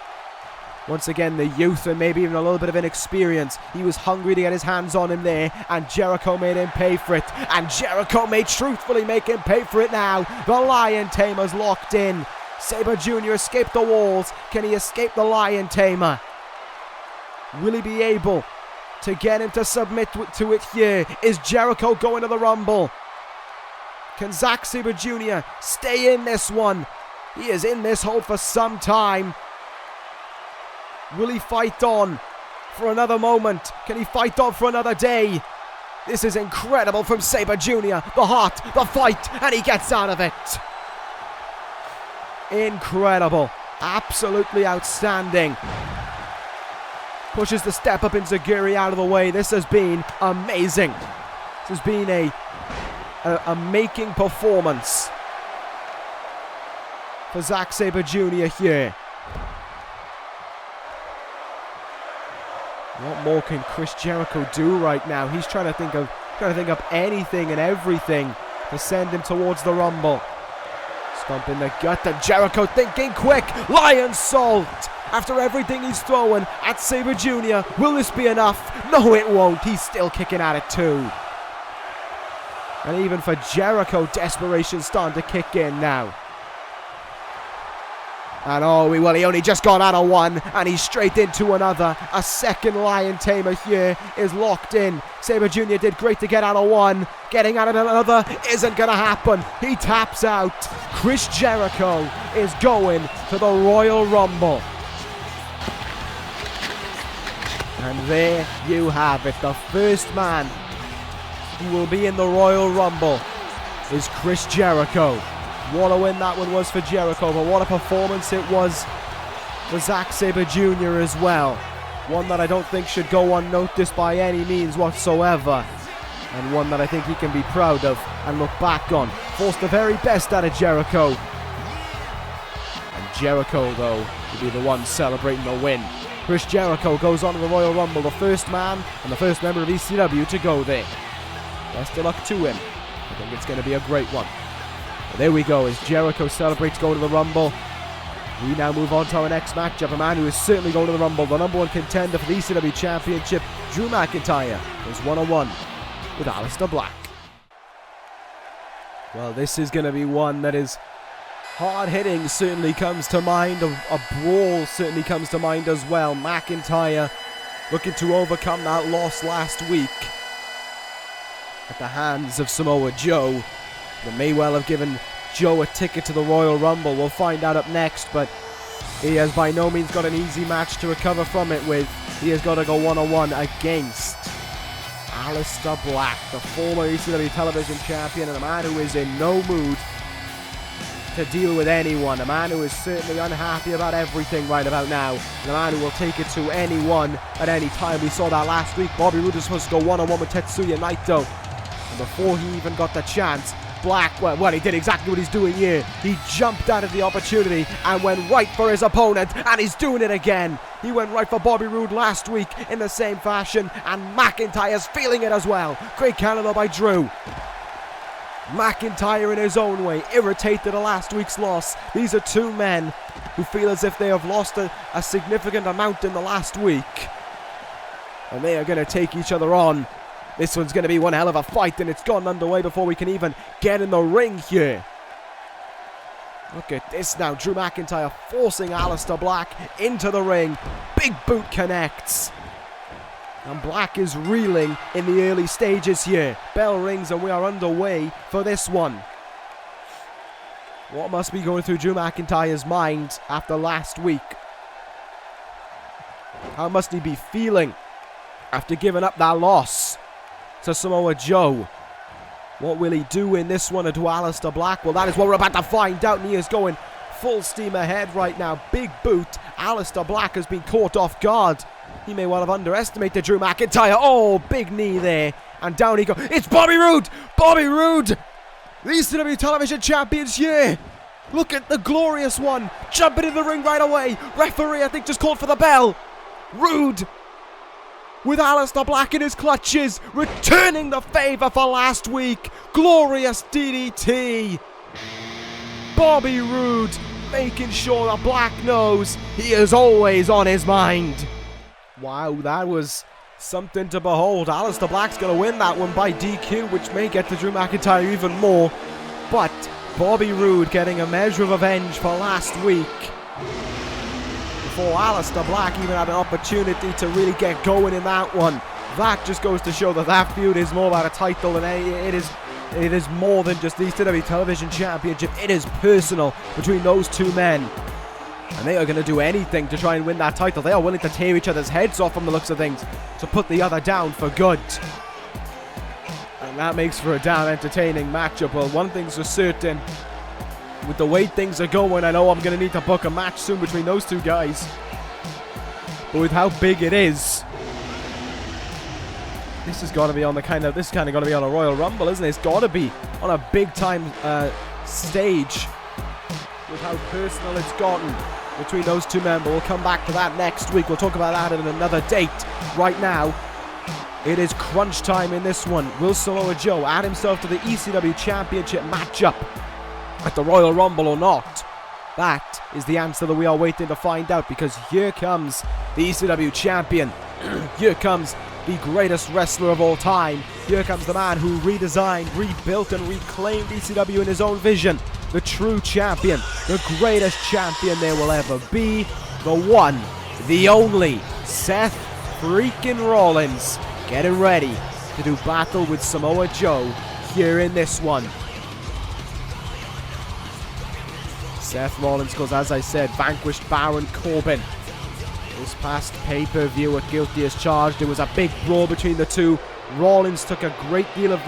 Once again, the youth and maybe even a little bit of inexperience. He was hungry to get his hands on him there, and Jericho made him pay for it. And Jericho may truthfully make him pay for it now. The Lion Tamer's locked in. Sabre Jr. escaped the walls. Can he escape the Lion Tamer? Will he be able to get him to submit to it here? Is Jericho going to the Rumble? Can Zack Sabre Jr. stay in this one? He is in this hold for some time. Will he fight on for another moment? Can he fight on for another day? This is incredible from Sabre Jr. The heart, the fight, and he gets out of it. Incredible. Absolutely outstanding. Pushes the step up in Zaguri out of the way. This has been amazing. This has been a making performance for Zack Sabre Jr. here. What more can Chris Jericho do right now? He's trying to think of anything and everything to send him towards the Rumble. Stomp in the gut, and Jericho thinking quick. Lion Salt. After everything he's throwing at Sabre Jr., will this be enough? No, it won't. He's still kicking at it too. And even for Jericho, desperation's starting to kick in now. And oh, well, he only just got out of one, and he's straight into another. A second Lion Tamer here is locked in. Sabre Jr. did great to get out of one. Getting out of another isn't going to happen. He taps out. Chris Jericho is going to the Royal Rumble. And there you have it. The first man who will be in the Royal Rumble is Chris Jericho. What a win that one was for Jericho, but what a performance it was for Zack Sabre Jr. as well. One that I don't think should go unnoticed by any means whatsoever. And one that I think he can be proud of and look back on. Forced the very best out of Jericho. And Jericho, though, will be the one celebrating the win. Chris Jericho goes on to the Royal Rumble, the first man and the first member of ECW to go there. Best of luck to him. I think it's going to be a great one. There we go, as Jericho celebrates going to the Rumble. We now move on to our next matchup. A man who is certainly going to the Rumble. The number one contender for the ECW Championship, Drew McIntyre, is 1-on-1 with Aleister Black. Well, this is going to be one that is hard-hitting, certainly comes to mind. A brawl certainly comes to mind as well. McIntyre looking to overcome that loss last week at the hands of Samoa Joe. They may well have given Joe a ticket to the Royal Rumble. We'll find out up next, but he has by no means got an easy match to recover from it with. He has got to go 1-on-1 against Aleister Black, the former ECW television champion, and a man who is in no mood to deal with anyone. A man who is certainly unhappy about everything right about now. And a man who will take it to anyone at any time. We saw that last week. Bobby Roode was supposed to go 1-on-1 with Tetsuya Naito. And before he even got the chance, Black, well, he did exactly what he's doing here. He jumped out of the opportunity and went right for his opponent, and he's doing it again. He went right for Bobby Roode last week in the same fashion, and McIntyre's feeling it as well. Great counter though by Drew. McIntyre in his own way, irritated at last week's loss. These are two men who feel as if they have lost a significant amount in the last week, and they are going to take each other on. This one's going to be one hell of a fight, and it's gone underway before we can even get in the ring here. Look at this now. Drew McIntyre forcing Aleister Black into the ring. Big boot connects. And Black is reeling in the early stages here. Bell rings and we are underway for this one. What must be going through Drew McIntyre's mind after last week? How must he be feeling after giving up that loss to Samoa Joe? What will he do in this one to Aleister Black? Well, that is what we're about to find out. And he is going full steam ahead right now. Big boot. Aleister Black has been caught off guard. He may well have underestimated Drew McIntyre. Oh, big knee there. And down he goes. It's Bobby Roode! Bobby Roode! The ECW Television Champions here. Look at the glorious one. Jumping in the ring right away. Referee, I think, just called for the bell. Roode, with Aleister Black in his clutches, returning the favour for last week. Glorious DDT. Bobby Roode making sure that Black knows he is always on his mind. Wow, that was something to behold. Aleister Black's going to win that one by DQ, which may get to Drew McIntyre even more. But Bobby Roode getting a measure of revenge for last week. Before Aleister Black even had an opportunity to really get going in that one. That just goes to show that that feud is more about a title than it is more than just the ECW Television Championship. It is personal between those two men. And they are going to do anything to try and win that title. They are willing to tear each other's heads off from the looks of things to put the other down for good. And that makes for a damn entertaining matchup. Well, one thing's for certain. With the way things are going, I know I'm going to need to book a match soon between those two guys. But with how big it is, this has got to be on the kind of got to be on a Royal Rumble, isn't it? It's got to be on a big time stage with how personal it's gotten between those two men. But we'll come back to that next week. We'll talk about that at another date. Right now, it is crunch time in this one. Will Samoa Joe add himself to the ECW Championship matchup at the Royal Rumble or not? That is the answer that we are waiting to find out, because here comes the ECW champion. Here comes the greatest wrestler of all time. Here comes the man who redesigned, rebuilt and reclaimed ECW in his own vision. The true champion, the greatest champion there will ever be. The one, the only, Seth freaking Rollins, getting ready to do battle with Samoa Joe here in this one. Seth Rollins, because as I said, vanquished Baron Corbin this past pay-per-view at Guilty as Charged. There was a big brawl between the two. Rollins took a great deal of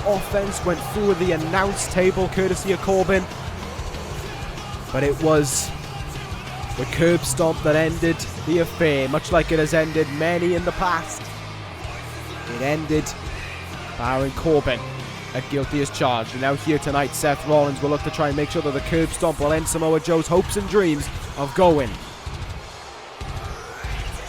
offense, went through the announce table courtesy of Corbin. But it was the curb stomp that ended the affair, much like it has ended many in the past. It ended Baron Corbin at Guilty as Charged. And now here tonight, Seth Rollins will look to try and make sure that the curb stomp will end Samoa Joe's hopes and dreams of going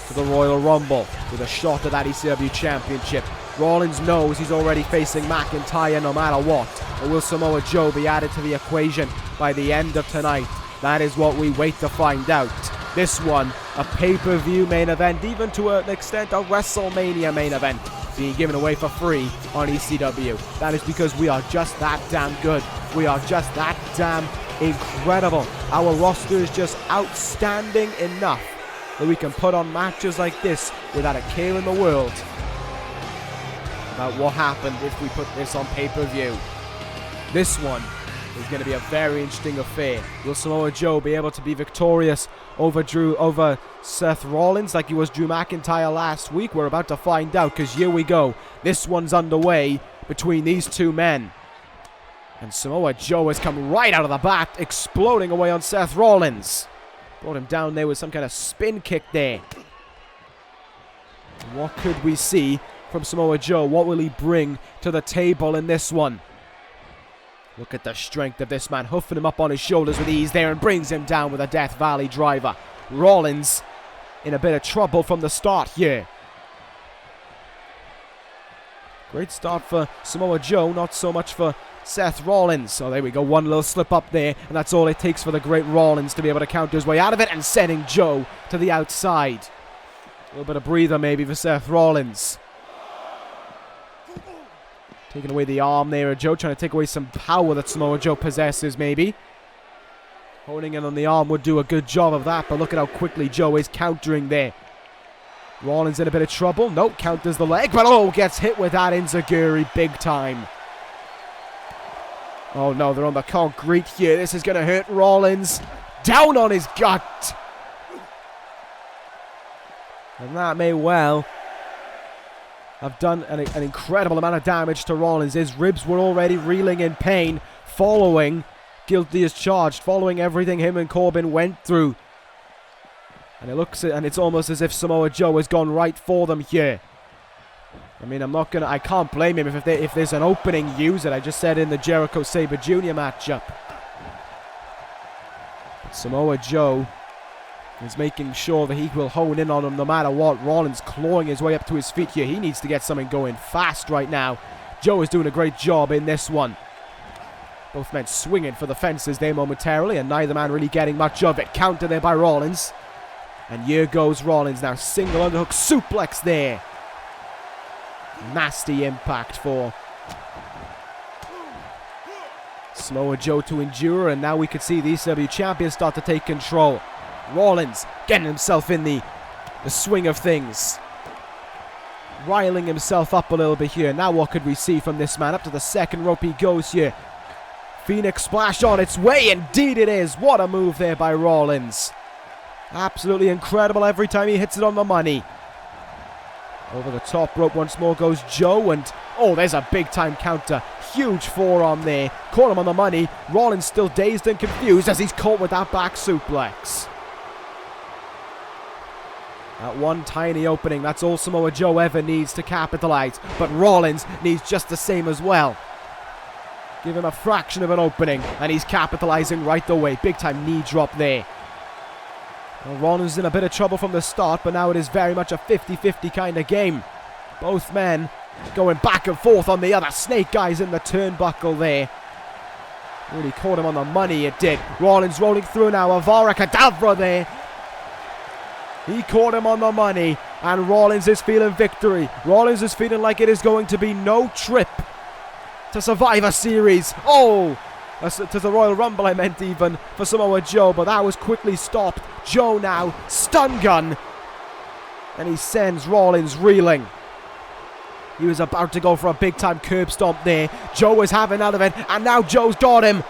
to the Royal Rumble with a shot at that ECW Championship. Rollins knows he's already facing McIntyre no matter what. Or will Samoa Joe be added to the equation by the end of tonight? That is what we wait to find out. This one, a pay-per-view main event, even to an extent a WrestleMania main event, being given away for free on ECW. That is because we are just that damn good. We are just that damn incredible. Our roster is just outstanding enough that we can put on matches like this without a care in the world about what happened if we put this on pay-per-view. This one is going to be a very interesting affair. Will Samoa Joe be able to be victorious over Seth Rollins like he was Drew McIntyre last week? We're about to find out, because here we go. This one's underway between these two men. And Samoa Joe has come right out of the bat, exploding away on Seth Rollins. Brought him down there with some kind of spin kick there. What could we see from Samoa Joe? What will he bring to the table in this one? Look at the strength of this man, hoofing him up on his shoulders with ease there and brings him down with a Death Valley driver. Rollins in a bit of trouble from the start here. Great start for Samoa Joe, not so much for Seth Rollins. So there we go, one little slip up there, and that's all it takes for the great Rollins to be able to counter his way out of it and sending Joe to the outside. A little bit of breather maybe for Seth Rollins. Taking away the arm there of Joe, trying to take away some power that Samoa Joe possesses maybe. Honing in on the arm would do a good job of that, but look at how quickly Joe is countering there. Rollins in a bit of trouble. Nope, counters the leg, but oh, gets hit with that enziguri big time. Oh no, they're on the concrete here. This is going to hurt Rollins. Down on his gut. And that may well have done an incredible amount of damage to Rollins. His ribs were already reeling in pain following guilty as charged, following everything him and Corbin went through. And it's almost as if Samoa Joe has gone right for them here. I mean, I can't blame him if there's an opening, use it. I just said in the Jericho Sabre Jr. matchup. But Samoa Joe is making sure that he will hone in on him no matter what. Rollins clawing his way up to his feet here. He needs to get something going fast right now. Joe is doing a great job in this one. Both men swinging for the fences there momentarily, and neither man really getting much of it. Counter there by Rollins. And here goes Rollins now. Single underhook suplex there. Nasty impact for Samoa Joe to endure, and now we can see the ECW champions start to take control. Rollins getting himself in the swing of things. Riling himself up a little bit here. Now what could we see from this man? Up to the second rope he goes here. Phoenix Splash on its way. Indeed it is. What a move there by Rollins. Absolutely incredible every time he hits it on the money. Over the top rope once more goes Joe, and oh, there's a big time counter. Huge forearm there. Caught him on the money. Rollins still dazed and confused as he's caught with that back suplex. That one tiny opening, that's all Samoa Joe ever needs to capitalize. But Rollins needs just the same as well. Give him a fraction of an opening, and he's capitalizing right away. Big time knee drop there. Well, Rollins is in a bit of trouble from the start, but now it is very much a 50-50 kind of game. Both men going back and forth on the other. Snake Eyes in the turnbuckle there. Really caught him on the money, it did. Rollins rolling through now. Avara Kedavra there. He caught him on the money, and Rollins is feeling victory. Rollins is feeling like it is going to be no trip to Survivor Series. Oh! To the Royal Rumble, I meant even, for Samoa Joe, but that was quickly stopped. Joe now, stun gun, and he sends Rollins reeling. He was about to go for a big time curb stomp there. Joe was having none of it, and now Joe's got him.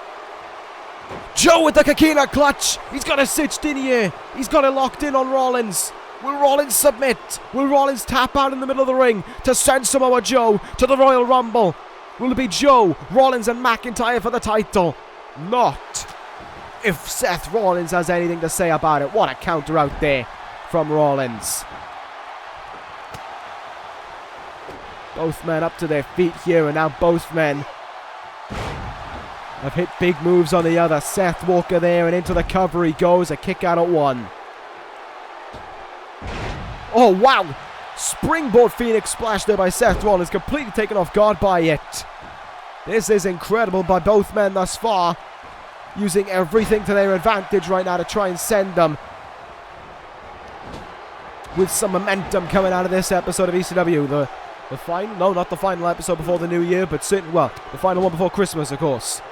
Joe with the Kakina clutch. He's got it stitched in here. He's got it locked in on Rollins. Will Rollins submit? Will Rollins tap out in the middle of the ring to send Samoa Joe to the Royal Rumble? Will it be Joe, Rollins and McIntyre for the title? Not if Seth Rollins has anything to say about it. What a counter out there from Rollins. Both men up to their feet here, and now both men have hit big moves on the other. Seth Walker there, and into the cover he goes. A kick out at one. Oh, wow. Springboard Phoenix Splash there by Seth Rollins, completely taken off guard by it. This is incredible by both men thus far, using everything to their advantage right now to try and send them with some momentum coming out of this episode of ECW. The final, no, not the final episode before the new year, but certainly, well, the final one before Christmas, of course.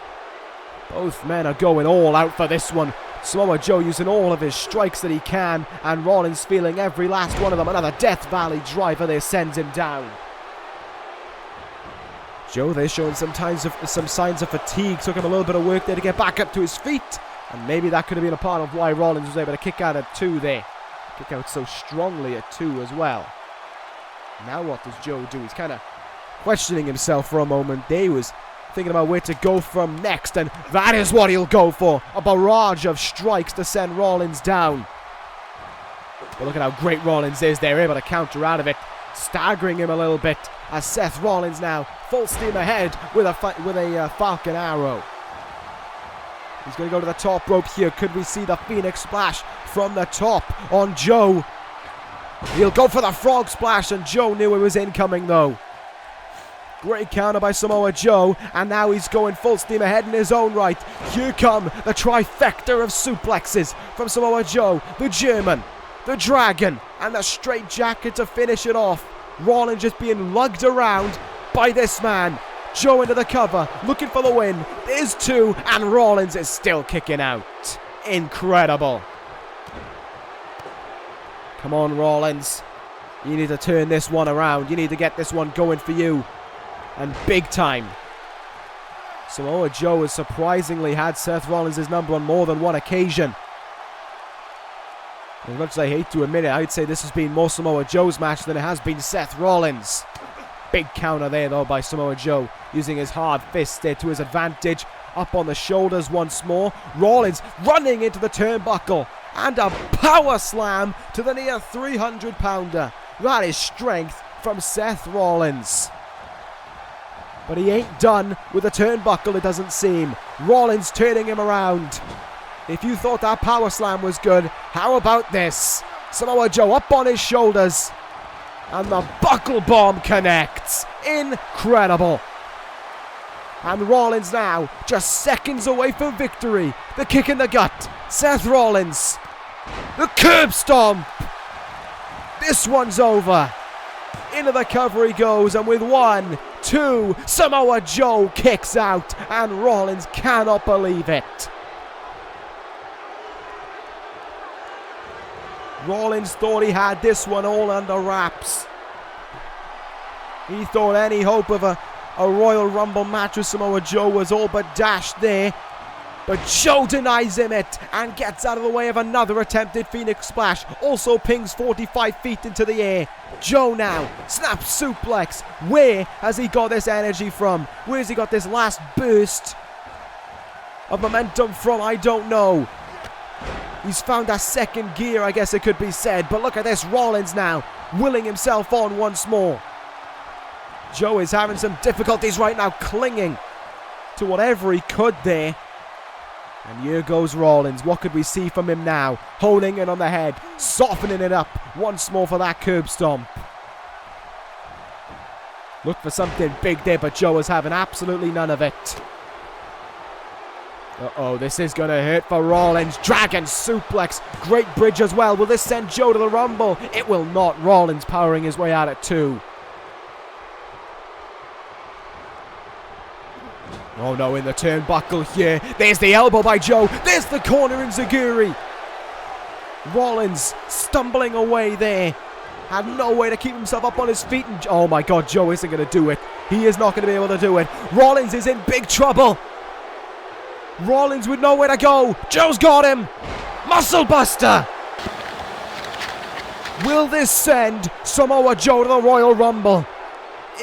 Both men are going all out for this one. Samoa Joe using all of his strikes that he can, and Rollins feeling every last one of them. Another Death Valley driver there sends him down. Joe there showing some signs of fatigue. Took him a little bit of work there to get back up to his feet, and maybe that could have been a part of why Rollins was able to kick out at 2 there. Kick out so strongly at 2 as well. Now what does Joe do? He's kind of questioning himself for a moment there. He was thinking about where to go from next, and that is what he'll go for. A barrage of strikes to send Rollins down. But look at how great Rollins is. They're able to counter out of it, staggering him a little bit as Seth Rollins now full steam ahead with a Falcon Arrow. He's going to go to the top rope here. Could we see the Phoenix Splash from the top on Joe? He'll go for the Frog Splash, and Joe knew it was incoming though. Great counter by Samoa Joe, and now he's going full steam ahead in his own right. Here come the trifecta of suplexes from Samoa Joe, the German, the Dragon, and the straight jacket to finish it off. Rollins just being lugged around by this man. Joe into the cover, looking for the win. There's 2, and Rollins is still kicking out. Incredible. Come on, Rollins. You need to turn this one around. You need to get this one going for you. And big time. Samoa Joe has surprisingly had Seth Rollins' number on more than one occasion. As much as I hate to admit it, I'd say this has been more Samoa Joe's match than it has been Seth Rollins. Big counter there, though, by Samoa Joe, using his hard fist there to his advantage. Up on the shoulders once more. Rollins running into the turnbuckle. And a power slam to the near 300-pounder. That is strength from Seth Rollins. But he ain't done with the turnbuckle, it doesn't seem. Rollins turning him around. If you thought that power slam was good, how about this? Samoa Joe up on his shoulders. And the buckle bomb connects. Incredible. And Rollins now just seconds away from victory. The kick in the gut. Seth Rollins. The curb stomp. This one's over. Into the cover he goes, and with 1, 2, Samoa Joe kicks out, and Rollins cannot believe it. Rollins thought he had this one all under wraps. He thought any hope of a Royal Rumble match with Samoa Joe was all but dashed there. But Joe denies him it and gets out of the way of another attempted Phoenix Splash. Also pings 45 feet into the air. Joe now, snap suplex. Where has he got this energy from? Where's he got this last burst of momentum from? I don't know. He's found a second gear, I guess it could be said. But look at this, Rollins now, willing himself on once more. Joe is having some difficulties right now, clinging to whatever he could there. And here goes Rollins. What could we see from him now? Holding it on the head, softening it up once more for that curb stomp. Look for something big there, but Joe is having absolutely none of it. Uh-oh, this is going to hurt for Rollins. Dragon suplex. Great bridge as well. Will this send Joe to the Rumble? It will not. Rollins powering his way out at 2. Oh no, in the turnbuckle here. There's the elbow by Joe. There's the corner enziguri. Rollins stumbling away there. Had no way to keep himself up on his feet. And oh my God, Joe isn't going to do it. He is not going to be able to do it. Rollins is in big trouble. Rollins with nowhere to go. Joe's got him. Muscle Buster. Will this send Samoa Joe to the Royal Rumble?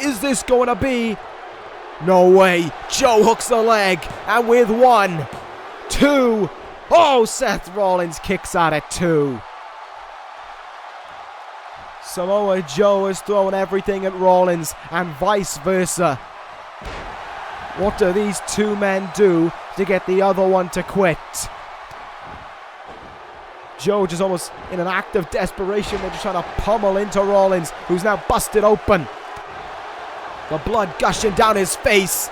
Is this going to be... No way. Joe hooks the leg. And with 1, 2. Oh, Seth Rollins kicks out at 2. Samoa Joe has thrown everything at Rollins and vice versa. What do these two men do to get the other one to quit? Joe just almost in an act of desperation. They're just trying to pummel into Rollins, who's now busted open. The blood gushing down his face.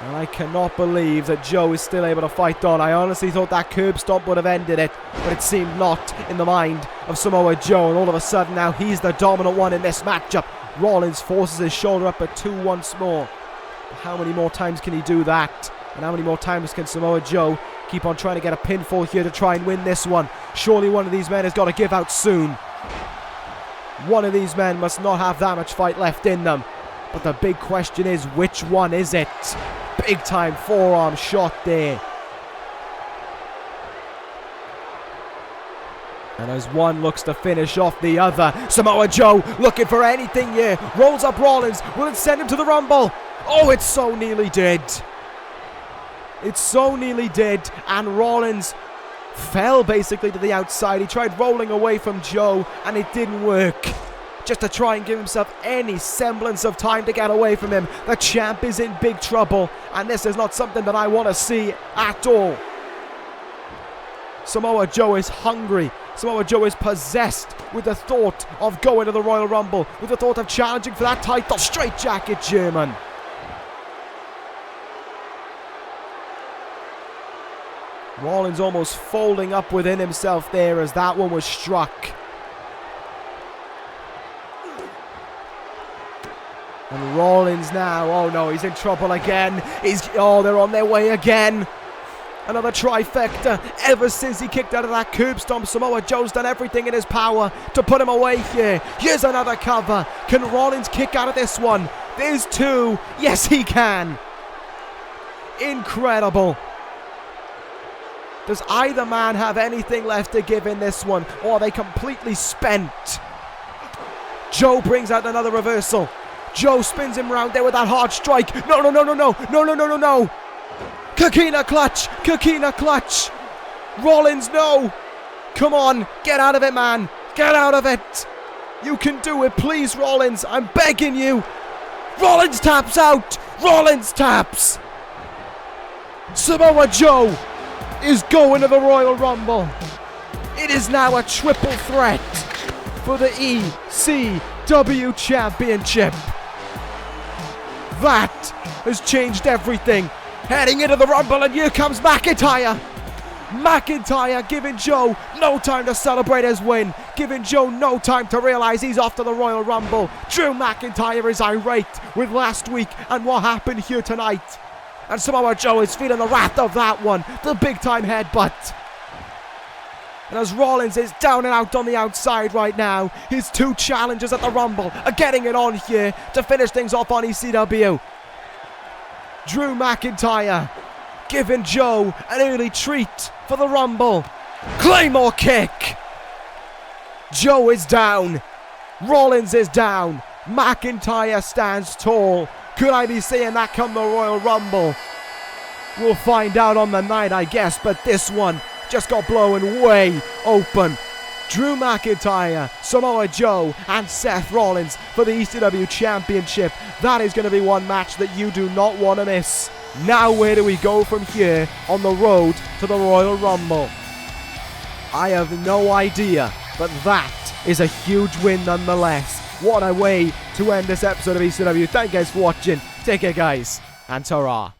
And I cannot believe that Joe is still able to fight on. I honestly thought that curb stomp would have ended it, but it seemed not in the mind of Samoa Joe. And all of a sudden now he's the dominant one in this matchup. Rollins forces his shoulder up at 2 once more. But how many more times can he do that? And how many more times can Samoa Joe keep on trying to get a pinfall here to try and win this one? Surely one of these men has got to give out soon. One of these men must not have that much fight left in them. But the big question is, which one is it? Big time forearm shot there. And as one looks to finish off the other, Samoa Joe looking for anything here. Rolls up Rollins. Will it send him to the Rumble? Oh, it so nearly did. It so nearly did. And Rollins fell basically to the outside. He tried rolling away from Joe and it didn't work. Just to try and give himself any semblance of time to get away from him. The champ is in big trouble, and this is not something that I want to see at all. Samoa Joe is hungry. Samoa Joe is possessed with the thought of going to the Royal Rumble, with the thought of challenging for that title. Straight jacket German. Rollins almost folding up within himself there as that one was struck. And Rollins now, oh no, he's in trouble again. They're on their way again. Another trifecta. Ever since he kicked out of that curb stomp, Samoa Joe's done everything in his power to put him away here. Here's another cover. Can Rollins kick out of this one? There's two. Yes, he can. Incredible. Does either man have anything left to give in this one, or are they completely spent? Joe brings out another reversal. Joe spins him round there with that hard strike. No. Coquina clutch. Rollins, no. Come on, get out of it, man. Get out of it. You can do it, please, Rollins. I'm begging you. Rollins taps out. Rollins taps. Samoa Joe is going to the Royal Rumble. It is now a triple threat for the ECW Championship. That has changed everything. Heading into the Rumble, and here comes McIntyre. McIntyre giving Joe no time to celebrate his win, giving Joe no time to realise he's off to the Royal Rumble. Drew McIntyre is irate with last week and what happened here tonight. And Samoa Joe is feeling the wrath of that one, the big time headbutt. And as Rollins is down and out on the outside right now, his two challengers at the Rumble are getting it on here to finish things off on ECW. Drew McIntyre giving Joe an early treat for the Rumble. Claymore kick. Joe is down. Rollins is down. McIntyre stands tall. Could I be saying that come the Royal Rumble? We'll find out on the night, I guess, but this one just got blown way open. Drew McIntyre, Samoa Joe, and Seth Rollins for the ECW Championship. That is going to be one match that you do not want to miss. Now where do we go from here on the road to the Royal Rumble? I have no idea, but that is a huge win nonetheless. What a way to end this episode of ECW. Thank you guys for watching. Take care, guys, and ta-ra.